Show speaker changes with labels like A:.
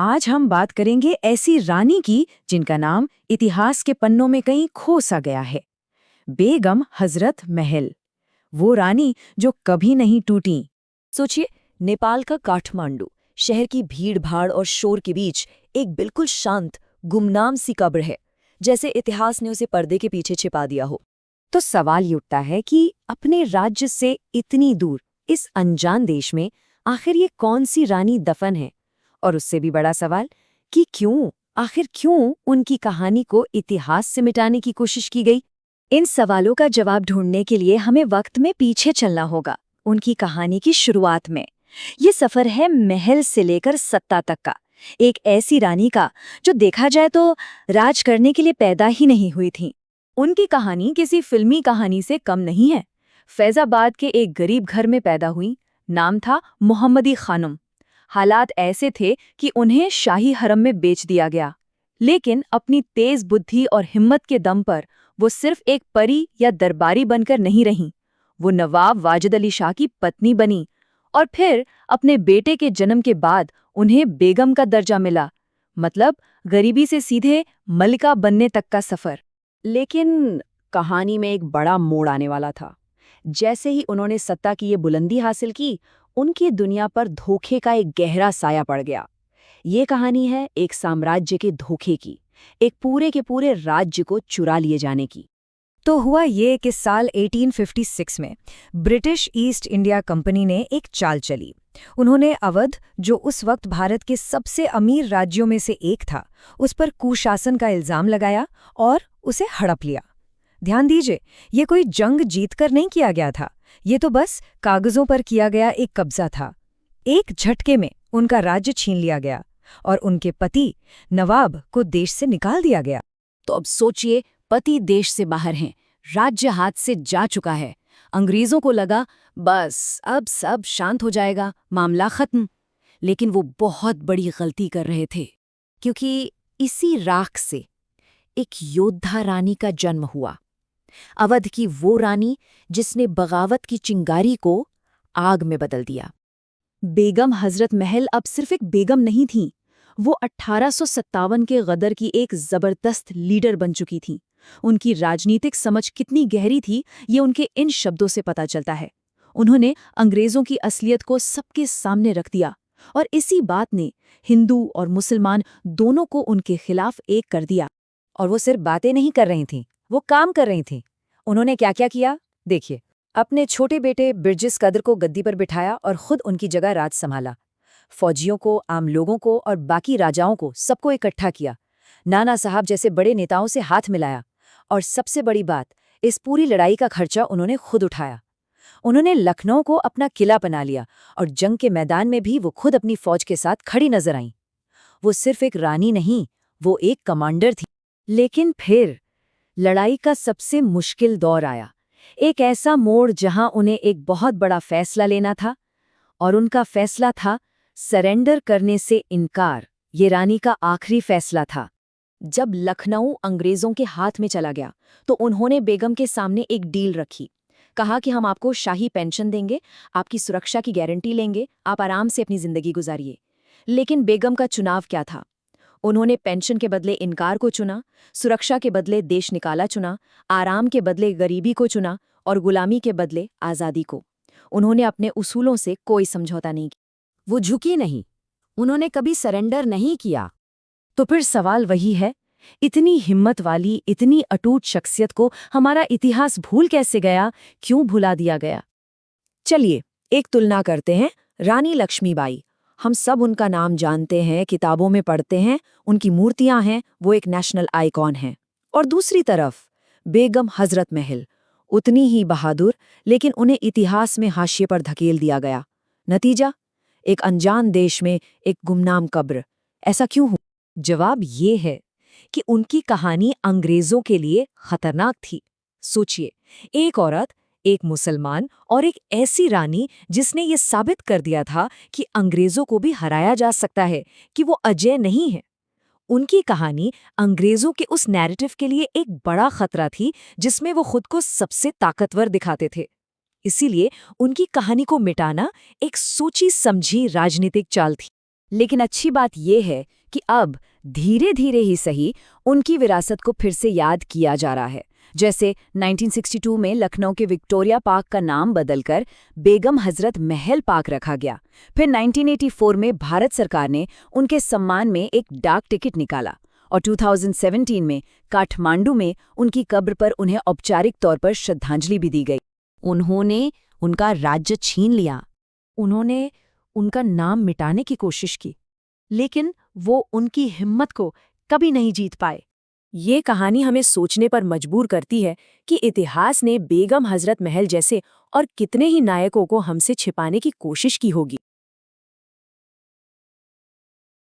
A: आज हम बात करेंगे ऐसी रानी की जिनका नाम इतिहास के पन्नों में कहीं खो सा गया है। बेगम हजरत महल, वो रानी जो कभी नहीं टूटी।
B: सोचिए, नेपाल का काठमांडू शहर की भीड़-भाड़ और शोर के बीच एक बिल्कुल शांत, गुमनाम सी कब्र है, जैसे इतिहास ने उसे पर्दे के पीछे छिपा दिया हो।
A: तो सवाल ये उठता है कि अपने राज्य से इतनी दूर इस अनजान देश में आखिर ये कौन सी रानी दफन है? और उससे भी बड़ा सवाल कि आखिर क्यों उनकी कहानी को इतिहास से मिटाने की कोशिश की गई? इन सवालों का जवाब ढूंढने के लिए हमें वक्त में पीछे चलना होगा, उनकी कहानी की शुरुआत में। ये सफर है महल से लेकर सत्ता तक का, एक ऐसी रानी का जो देखा जाए तो राज करने के लिए पैदा ही नहीं हुई थी। उनकी कहानी किसी फिल्मी कहानी से कम नहीं है। फैजाबाद के एक गरीब घर में पैदा हुई, नाम था मोहम्मदी खानम। हालात ऐसे थे कि उन्हें शाही हरम में बेच दिया गया, लेकिन अपनी तेज बुद्धि और हिम्मत के दम पर वो सिर्फ एक परी या दरबारी बनकर नहीं रहीं, वो नवाब वाजिद अली शाह की पत्नी बनी। और फिर अपने बेटे के जन्म के बाद उन्हें बेगम का दर्जा मिला, मतलब गरीबी से सीधे मलिका बनने तक का सफर। लेकिन कहानी में एक बड़ा मोड़ आने वाला था। जैसे ही उन्होंने सत्ता की ये बुलंदी हासिल की, उनकी दुनिया पर धोखे का एक गहरा साया पड़ गया। ये कहानी है एक साम्राज्य के धोखे की, एक पूरे के पूरे राज्य को चुरा लिए जाने की। तो हुआ ये कि साल 1856 में ब्रिटिश ईस्ट इंडिया कंपनी ने एक चाल चली। उन्होंने अवध, जो उस वक्त भारत के सबसे अमीर राज्यों में से एक था, उस पर कुशासन का इल्जाम लगाया और उसे हड़प लिया। ध्यान दीजिए, ये कोई जंग जीतकर नहीं किया गया था, ये तो बस कागजों पर किया गया एक कब्जा था। एक झटके में उनका राज्य छीन लिया गया और उनके पति नवाब को देश से निकाल दिया गया।
B: तो अब सोचिए, पति देश से बाहर हैं, राज्य हाथ से जा चुका है। अंग्रेजों को लगा बस अब सब शांत हो जाएगा, मामला खत्म। लेकिन वो बहुत बड़ी गलती कर रहे थे, क्योंकि इसी राख से एक योद्धा रानी का जन्म हुआ। अवध की वो रानी जिसने बगावत की चिंगारी को आग में बदल दिया। बेगम हजरत महल अब सिर्फ एक बेगम नहीं थी, वो 1857 के गदर की एक जबरदस्त लीडर बन चुकी थी। उनकी राजनीतिक समझ कितनी गहरी थी, ये उनके इन शब्दों से पता चलता है। उन्होंने अंग्रेजों की असलियत को सबके सामने रख दिया, और इसी बात ने हिंदू और मुसलमान दोनों को उनके खिलाफ एक कर दिया। और वो सिर्फ बातें नहीं कर रही थीं, वो काम कर रही थीं। उन्होंने क्या क्या किया, देखिए। अपने छोटे बेटे बिरजिस कदर को गद्दी पर बिठाया और खुद उनकी जगह राज संभाला। फौजियों को, आम लोगों को और बाकी राजाओं को सबको इकट्ठा किया। नाना साहब जैसे बड़े नेताओं से हाथ मिलाया। और सबसे बड़ी बात, इस पूरी लड़ाई का खर्चा उन्होंने खुद उठाया। उन्होंने लखनऊ को अपना किला बना लिया और जंग के मैदान में भी वो खुद अपनी फौज के साथ खड़ी नजर आईं। वो सिर्फ एक रानी नहीं, वो एक कमांडर थी। लेकिन फिर लड़ाई का सबसे मुश्किल दौर आया, एक ऐसा मोड़ जहां उन्हें एक बहुत बड़ा फैसला लेना था, और उनका फैसला था सरेंडर करने से इनकार। ये रानी का आखिरी फैसला था। जब लखनऊ अंग्रेजों के हाथ में चला गया, तो उन्होंने बेगम के सामने एक डील रखी। कहा कि हम आपको शाही पेंशन देंगे, आपकी सुरक्षा की गारंटी लेंगे, आप आराम से अपनी जिंदगी गुजारिए। लेकिन बेगम का चुनाव क्या था? उन्होंने पेंशन के बदले इनकार को चुना, सुरक्षा के बदले देश निकाला चुना, आराम के बदले गरीबी को चुना और गुलामी के बदले आज़ादी को। उन्होंने अपने उसूलों से कोई समझौता नहीं किया। वो झुकी नहीं, उन्होंने कभी सरेंडर नहीं किया। तो फिर सवाल वही है, इतनी हिम्मत वाली, इतनी अटूट शख्सियत को हमारा इतिहास भूल कैसे गया, क्यों भुला दिया गया? चलिए एक तुलना करते हैं। रानी लक्ष्मीबाई, हम सब उनका नाम जानते हैं, किताबों में पढ़ते हैं, उनकी मूर्तियां हैं, वो एक नेशनल आइकॉन हैं। और दूसरी तरफ बेगम हजरत महल, उतनी ही बहादुर, लेकिन उन्हें इतिहास में हाशिए पर धकेल दिया गया। नतीजा, एक अनजान देश में एक गुमनाम कब्र। ऐसा क्यों हुआ? जवाब ये है कि उनकी कहानी अंग्रेजों के लिए खतरनाक थी। सोचिए, एक औरत, एक मुसलमान और एक ऐसी रानी जिसने ये साबित कर दिया था कि अंग्रेजों को भी हराया जा सकता है, कि वो अजय नहीं है। उनकी कहानी अंग्रेजों के उस नैरेटिव के लिए एक बड़ा खतरा थी, जिसमें वो खुद को सबसे ताकतवर दिखाते थे। इसीलिए उनकी कहानी को मिटाना एक सोची समझी राजनीतिक चाल थी। लेकिन अच्छी बात यह है कि अब धीरे धीरे ही सही उनकी विरासत को फिर से याद किया जा रहा है। जैसे 1962 में लखनऊ के विक्टोरिया पार्क का नाम बदलकर बेगम हजरत महल पार्क रखा गया। फिर 1984 में भारत सरकार ने उनके सम्मान में एक डाक टिकट निकाला और 2017 में काठमांडू में उनकी कब्र पर उन्हें औपचारिक तौर पर श्रद्धांजलि भी दी गई।
A: उन्होंने उनका राज्य छीन लिया, उन्होंने उनका नाम मिटाने की कोशिश की, लेकिन वो उनकी हिम्मत को कभी नहीं जीत पाए। ये कहानी हमें सोचने पर मजबूर करती है कि इतिहास ने बेगम हजरत महल जैसे और कितने ही नायकों को हमसे छिपाने की कोशिश की होगी।